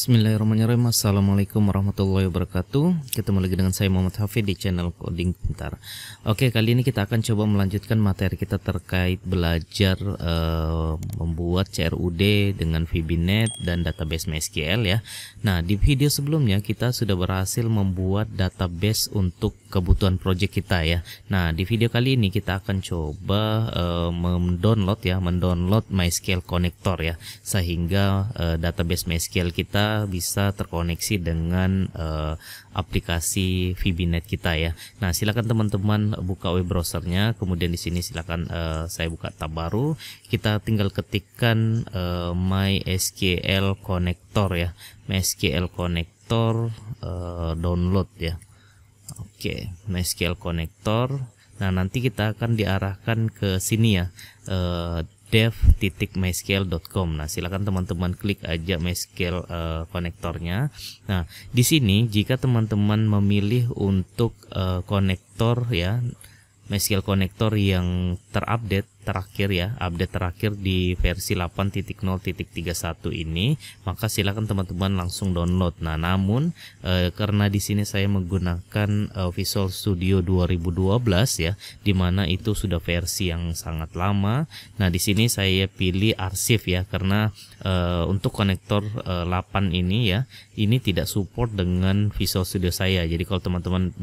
Bismillahirrahmanirrahim. Assalamualaikum warahmatullahi wabarakatuh. Ketemu lagi dengan saya Muhammad Hafid di channel Coding Pintar. Oke, kali ini kita akan coba melanjutkan materi kita terkait belajar membuat CRUD dengan VBNet dan database MySQL ya. Nah, di video sebelumnya kita sudah berhasil membuat database untuk kebutuhan project kita ya. Nah, di video kali ini kita akan coba mendownload MySQL Connector ya, sehingga database MySQL kita bisa terkoneksi dengan aplikasi VBNet kita ya. Nah, silakan teman-teman buka web browsernya, kemudian di sini silakan saya buka tab baru. Kita tinggal ketikkan MySQL Connector ya, MySQL Connector download ya. Oke, MySQL Connector. Nah, nanti kita akan diarahkan ke sini ya, dev.mysql.com. Nah, silakan teman-teman klik aja MySQL konektornya. Nah, di sini jika teman-teman memilih untuk konektor ya, MySQL konektor yang terupdate terakhir ya, update terakhir di versi 8.0.31 ini, maka silakan teman-teman langsung download. Nah, namun karena di sini saya menggunakan Visual Studio 2012 ya, dimana itu sudah versi yang sangat lama. Nah, di sini saya pilih arsip ya, karena untuk konektor 8 ini ya, ini tidak support dengan Visual Studio saya. Jadi kalau teman-teman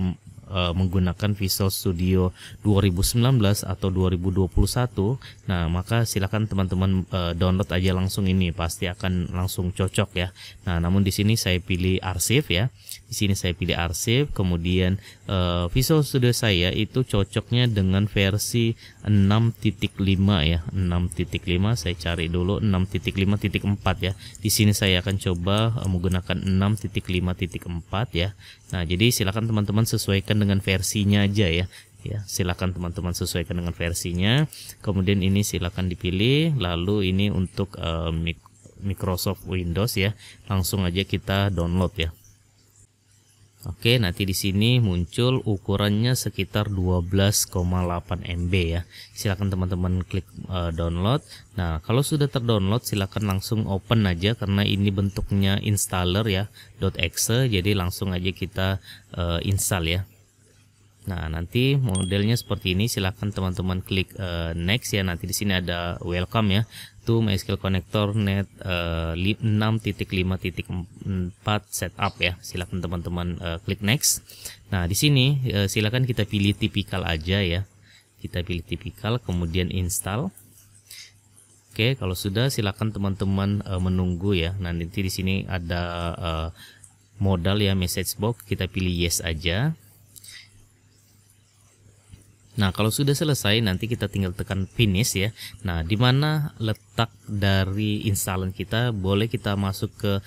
menggunakan Visual Studio 2019 atau 2021, nah maka silakan teman-teman download aja langsung, ini pasti akan langsung cocok ya. Nah, namun di sini saya pilih arsip ya. Di sini saya pilih arsip, kemudian Visual Studio saya itu cocoknya dengan versi 6.5 ya. 6.5 saya cari dulu 6.5.4 ya. Di sini saya akan coba menggunakan 6.5.4 ya. Nah, jadi silakan teman-teman sesuaikan dengan versinya aja ya. Ya, silakan teman-teman sesuaikan dengan versinya. Kemudian ini silakan dipilih, lalu ini untuk Microsoft Windows ya. Langsung aja kita download ya. Oke, nanti di sini muncul ukurannya sekitar 12,8 MB ya. Silakan teman-teman klik download. Nah, kalau sudah terdownload silakan langsung open aja, karena ini bentuknya installer ya, .exe. Jadi langsung aja kita install ya. Nah, nanti modelnya seperti ini. Silakan teman-teman klik next ya. Nanti di sini ada welcome ya, to MySQL Connector Net 6.5.4 setup ya. Silakan teman-teman klik next. Nah, di sini silakan kita pilih tipikal aja ya. Kita pilih tipikal, kemudian install. Oke, kalau sudah silakan teman-teman menunggu ya. Nah, nanti di sini ada modal ya, message box. Kita pilih yes aja. Nah, kalau sudah selesai nanti kita tinggal tekan finish ya. Nah, di mana letak dari instalan kita, boleh kita masuk ke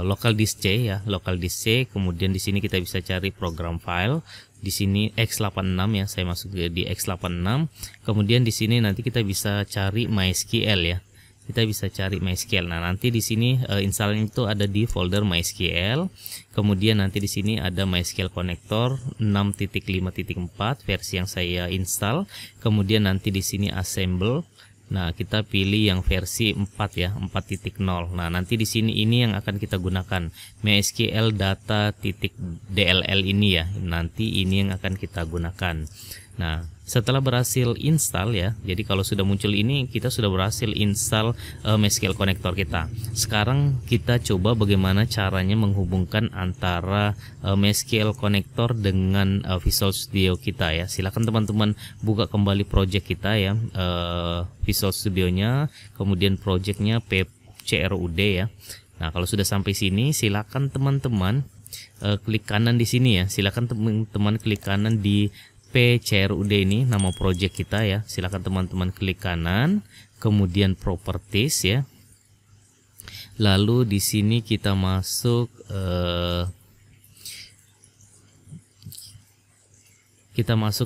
local disk C ya, local disk C. Kemudian di sini kita bisa cari program file. Di sini x86 ya, saya masuk di x86. Kemudian di sini nanti kita bisa cari MySQL ya. Kita bisa cari MySQL. Nah, nanti di sini instalan itu ada di folder MySQL. Kemudian nanti di sini ada MySQL Connector 6.5.4 versi yang saya install. Kemudian nanti di sini assemble. Nah, kita pilih yang versi 4 ya, 4.0. Nah, nanti di sini ini yang akan kita gunakan, MySQL data.dll ini ya. Nanti ini yang akan kita gunakan. Nah, setelah berhasil install ya, jadi kalau sudah muncul ini kita sudah berhasil install MySQL Connector kita. Sekarang kita coba bagaimana caranya menghubungkan antara MySQL Connector dengan Visual Studio kita ya. Silakan teman-teman buka kembali project kita ya, Visual Studio-nya, kemudian projectnya CRUD ya. Nah, kalau sudah sampai sini silakan teman-teman klik kanan di sini ya. Silakan teman-teman klik kanan di CRUD ini, nama project kita ya. Silakan teman-teman klik kanan, kemudian properties ya. Lalu di sini kita masuk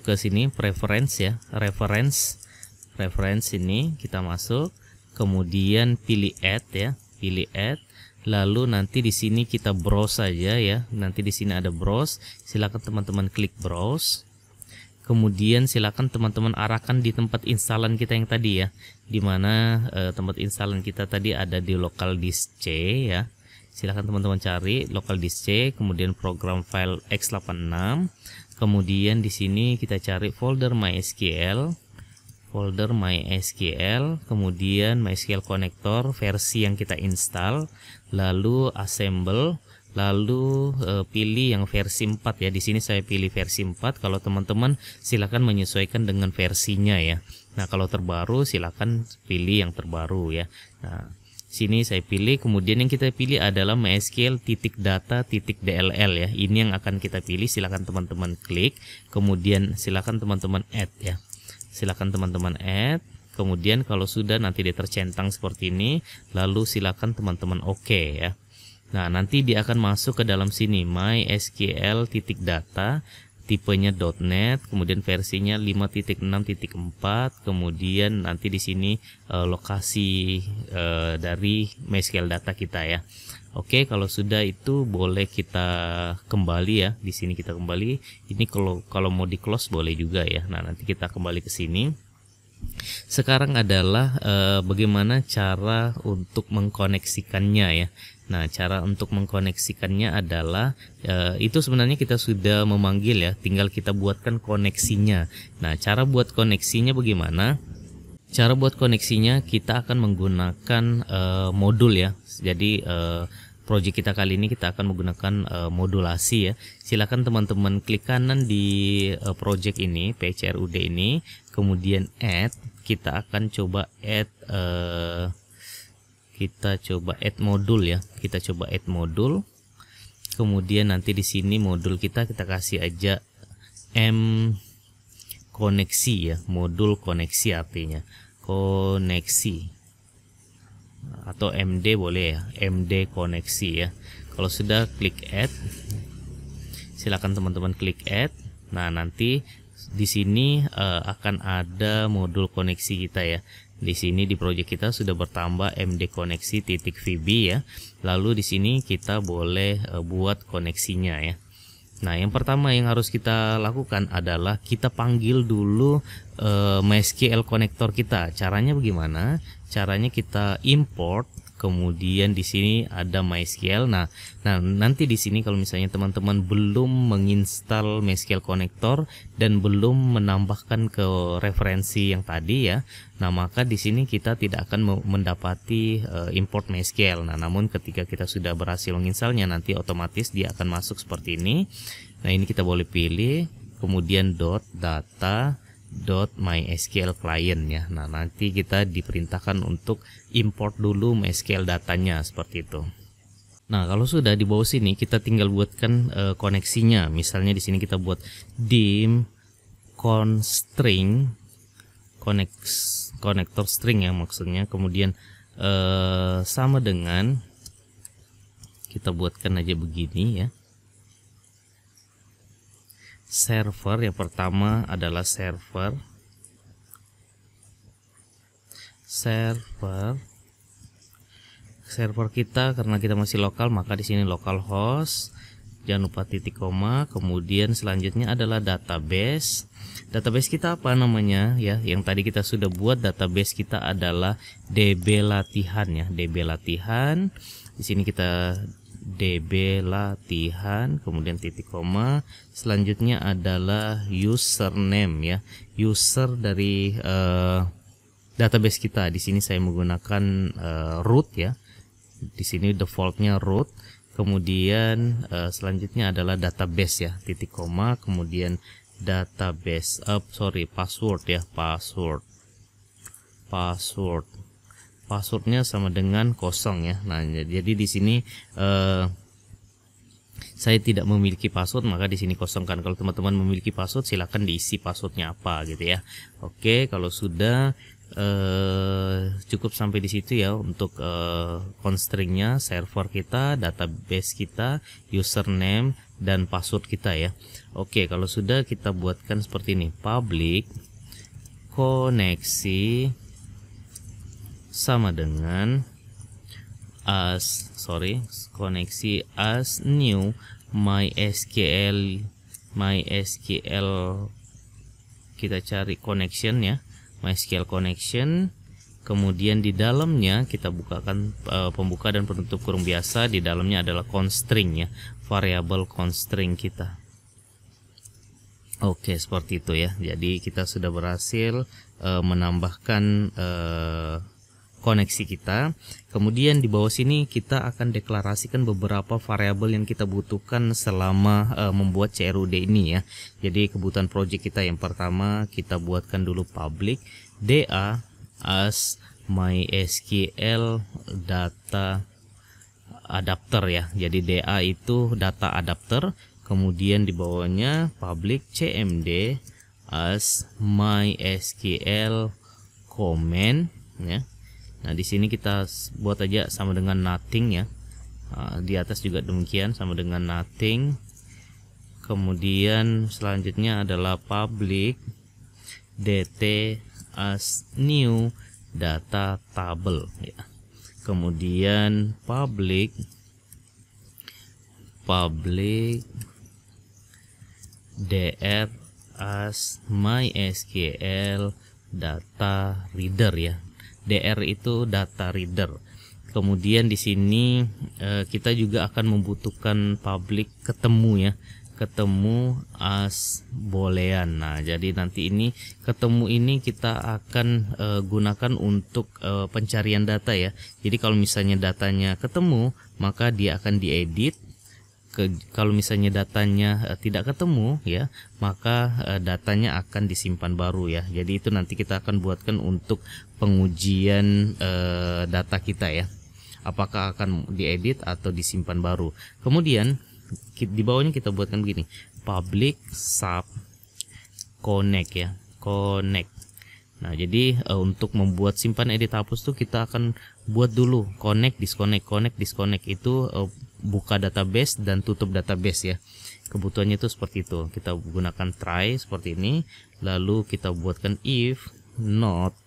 ke sini preference ya, reference ini kita masuk, kemudian pilih add ya, pilih add. Lalu nanti di sini kita browse saja ya. Nanti di sini ada browse. Silakan teman-teman klik browse. Kemudian silakan teman-teman arahkan di tempat instalan kita yang tadi ya, dimana tempat instalan kita tadi ada di local disk C ya. Silahkan teman-teman cari local disk C, kemudian program file x86, kemudian di sini kita cari folder MySQL, kemudian MySQL connector versi yang kita install, lalu assemble, lalu pilih yang versi 4 ya. Di sini saya pilih versi 4. Kalau teman-teman silakan menyesuaikan dengan versinya ya. Nah, kalau terbaru silakan pilih yang terbaru ya. Nah, sini saya pilih, kemudian yang kita pilih adalah MySQL.data.dll ya. Ini yang akan kita pilih. Silakan teman-teman klik, kemudian silakan teman-teman add ya. Silakan teman-teman add. Kemudian kalau sudah nanti dia tercentang seperti ini, lalu silakan teman-teman oke ya. Nah, nanti dia akan masuk ke dalam sini MySQL.data, tipenya .NET, kemudian versinya 5.6.4, kemudian nanti di sini lokasi dari MySQL data kita ya. Oke, kalau sudah itu boleh kita kembali ya. Di sini kita kembali. Ini kalau mau di close boleh juga ya. Nah, nanti kita kembali ke sini. Sekarang adalah bagaimana cara untuk mengkoneksikannya ya. Nah, cara untuk mengkoneksikannya adalah itu sebenarnya kita sudah memanggil ya, tinggal kita buatkan koneksinya. Nah, cara buat koneksinya bagaimana? Cara buat koneksinya kita akan menggunakan modul ya. Jadi project kita kali ini kita akan menggunakan modulasi ya. Silakan teman-teman klik kanan di project ini, PCRUD ini, kemudian add. Kita akan coba add modul ya. Kita coba add modul. Kemudian nanti di sini modul kita kasih aja M koneksi ya, modul koneksi artinya koneksi, atau MD boleh ya, MD koneksi ya. Kalau sudah klik add, silakan teman-teman klik add. Nah, nanti di sini akan ada modul koneksi kita ya. Di sini di project kita sudah bertambah MD koneksi .VB ya. Lalu di sini kita boleh buat koneksinya ya. Nah, yang pertama yang harus kita lakukan adalah kita panggil dulu MySQL connector kita. Caranya bagaimana? Caranya kita import, kemudian di sini ada MySQL. Nah, nanti di sini kalau misalnya teman-teman belum menginstal MySQL connector dan belum menambahkan ke referensi yang tadi ya, nah maka di sini kita tidak akan mendapati import MySQL. Nah, namun ketika kita sudah berhasil menginstalnya, nanti otomatis dia akan masuk seperti ini. Nah, ini kita boleh pilih, kemudian .data .mysql client ya. Nah, nanti kita diperintahkan untuk import dulu MySQL datanya seperti itu. Nah, kalau sudah di bawah sini kita tinggal buatkan koneksinya. Misalnya di sini kita buat dim constring konektor string ya maksudnya. Kemudian sama dengan kita buatkan aja begini ya. Server yang pertama adalah server kita, karena kita masih lokal maka di sini localhost, jangan lupa titik koma. Kemudian selanjutnya adalah database kita apa namanya ya, yang tadi kita sudah buat. Database kita adalah DB latihan ya, DB latihan. Di sini kita DB latihan, kemudian titik koma. Selanjutnya adalah username ya, user dari database kita. Di sini saya menggunakan root ya. Di sini defaultnya root. Kemudian selanjutnya adalah database ya, titik koma. Kemudian database password ya, passwordnya sama dengan kosong ya. Nah, jadi di sini saya tidak memiliki password, maka di sini kosongkan. Kalau teman-teman memiliki password, silakan diisi passwordnya apa gitu ya. Oke, kalau sudah cukup sampai di situ ya untuk constringnya, server kita, database kita, username dan password kita ya. Oke, kalau sudah kita buatkan seperti ini, public koneksi sama dengan koneksi as new MySQL, kita cari connection ya, MySQL connection. Kemudian di dalamnya kita bukakan pembuka dan penutup kurung biasa. Di dalamnya adalah constraint ya, variabel constraint kita. Oke, seperti itu ya. Jadi kita sudah berhasil menambahkan koneksi kita. Kemudian di bawah sini kita akan deklarasikan beberapa variabel yang kita butuhkan selama membuat CRUD ini ya. Jadi kebutuhan project kita yang pertama kita buatkan dulu public DA as MySQL data adapter ya. Jadi DA itu data adapter. Kemudian di bawahnya public cmd as MySQL comment ya. Nah, di sini kita buat aja sama dengan nothing ya. Di atas juga demikian sama dengan nothing. Kemudian selanjutnya adalah public dt as new data table ya. Kemudian public dr as MySQL data reader ya. DR itu data reader. Kemudian di sini kita juga akan membutuhkan public ketemu ya, ketemu as boolean. Nah, jadi nanti ini ketemu ini kita akan gunakan untuk pencarian data ya. Jadi kalau misalnya datanya ketemu, maka dia akan diedit. Kalau misalnya datanya tidak ketemu ya, maka datanya akan disimpan baru ya. Jadi itu nanti kita akan buatkan untuk pengujian data kita ya, apakah akan diedit atau disimpan baru. Kemudian di bawahnya kita buatkan begini, public sub connect ya, connect. Nah, jadi untuk membuat simpan edit hapus tuh kita akan buat dulu connect disconnect itu buka database dan tutup database ya. Kebutuhannya itu seperti itu. Kita gunakan try seperti ini, lalu kita buatkan if not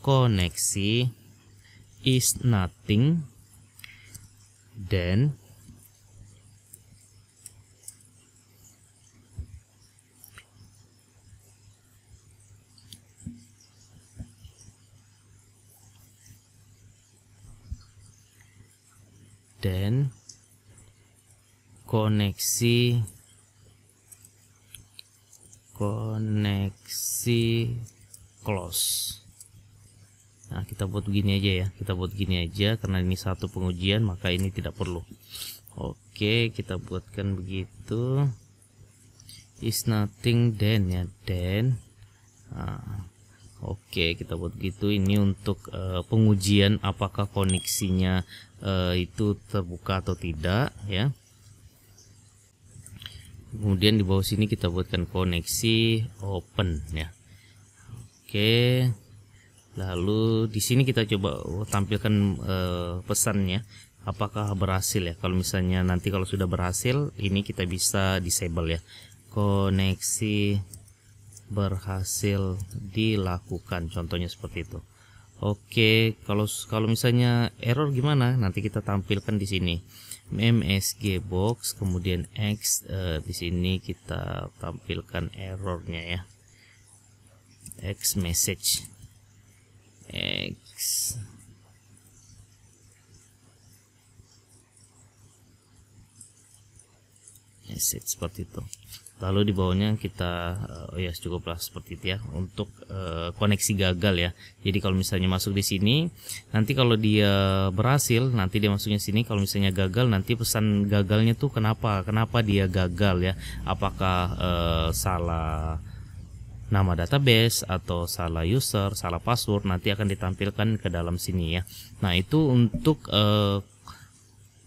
koneksi is nothing, then koneksi close. Nah, kita buat begini aja ya, kita buat gini aja karena ini satu pengujian, maka ini tidak perlu. Oke, kita buatkan begitu, is nothing then ya, then. Nah, oke, kita buat begitu. Ini untuk pengujian apakah koneksinya itu terbuka atau tidak ya. Kemudian di bawah sini kita buatkan koneksi open ya. Oke. Lalu di sini kita coba tampilkan pesannya apakah berhasil ya. Kalau misalnya nanti kalau sudah berhasil, ini kita bisa disable ya. Koneksi berhasil dilakukan, contohnya seperti itu. Oke, kalau misalnya error gimana? Nanti kita tampilkan di sini. MSG box, kemudian X, di sini kita tampilkan errornya ya. X message. X message seperti itu. Lalu di bawahnya kita ya cukuplah seperti itu ya untuk koneksi gagal ya. Jadi kalau misalnya masuk di sini, nanti kalau dia berhasil nanti dia masuknya sini. Kalau misalnya gagal, nanti pesan gagalnya tuh kenapa dia gagal ya, apakah salah nama database atau salah user, salah password, nanti akan ditampilkan ke dalam sini ya. Nah, itu untuk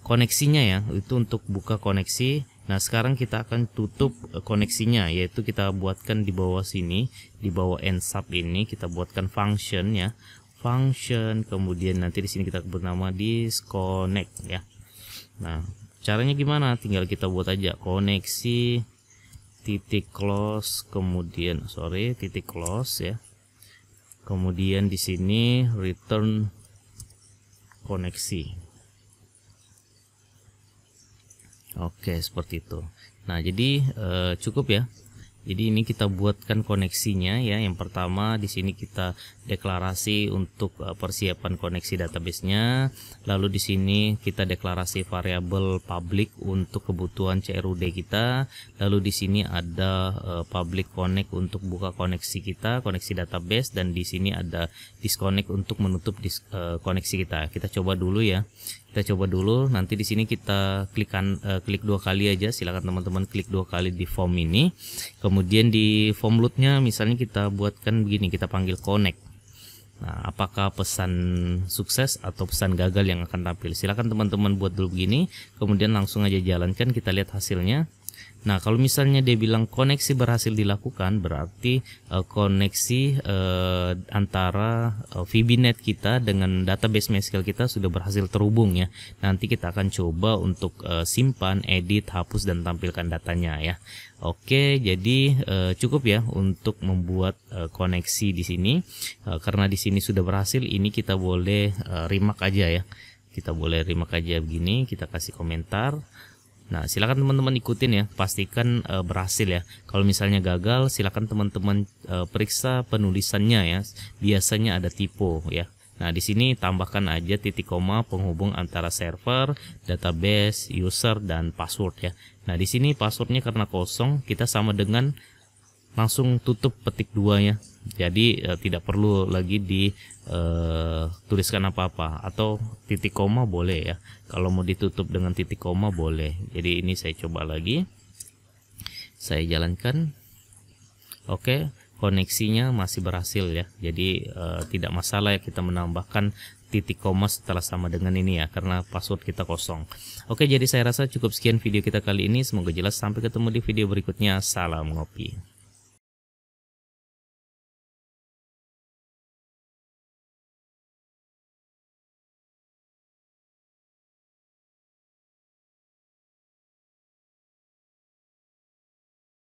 koneksinya ya, itu untuk buka koneksi. Nah, sekarang kita akan tutup koneksinya, yaitu kita buatkan di bawah sini, di bawah nsub ini kita buatkan function ya, function. Kemudian nanti di sini kita bernama disconnect ya. Nah, caranya gimana? Tinggal kita buat aja koneksi titik close, kemudian titik close ya. Kemudian di sini return koneksi. Oke, seperti itu. Nah, jadi cukup ya. Jadi ini kita buatkan koneksinya ya. Yang pertama di sini kita deklarasi untuk persiapan koneksi database-nya. Lalu di sini kita deklarasi variabel public untuk kebutuhan CRUD kita. Lalu di sini ada public connect untuk buka koneksi kita, koneksi database, dan di sini ada disconnect untuk menutup koneksi kita. Kita coba dulu ya. Kita coba dulu, nanti di sini kita klik 2 kali aja. Silakan teman-teman klik 2 kali di form ini. Kemudian di form load-nya misalnya kita buatkan begini, kita panggil connect. Nah, apakah pesan sukses atau pesan gagal yang akan tampil? Silakan teman-teman buat dulu begini, kemudian langsung aja jalankan, kita lihat hasilnya. Nah, kalau misalnya dia bilang koneksi berhasil dilakukan, berarti koneksi antara VBNet kita dengan database MySQL kita sudah berhasil terhubung ya. Nanti kita akan coba untuk simpan, edit, hapus, dan tampilkan datanya ya. Oke, jadi cukup ya untuk membuat koneksi di sini. Karena di sini sudah berhasil, ini kita boleh remark aja ya. Kita boleh remark aja begini, kita kasih komentar. Nah, silakan teman-teman ikutin ya, pastikan berhasil ya. Kalau misalnya gagal, silakan teman-teman periksa penulisannya ya. Biasanya ada typo ya. Nah, di sini tambahkan aja titik koma penghubung antara server, database, user, dan password ya. Nah, di sini passwordnya karena kosong, kita sama dengan langsung tutup petik 2 ya. Jadi tidak perlu lagi dituliskan apa-apa, atau titik koma boleh ya. Kalau mau ditutup dengan titik koma boleh. Jadi ini saya coba lagi, saya jalankan. Oke, koneksinya masih berhasil ya. Jadi tidak masalah ya kita menambahkan titik koma setelah sama dengan ini ya, karena password kita kosong. Oke, jadi saya rasa cukup sekian video kita kali ini. Semoga jelas. Sampai ketemu di video berikutnya. Salam ngopi.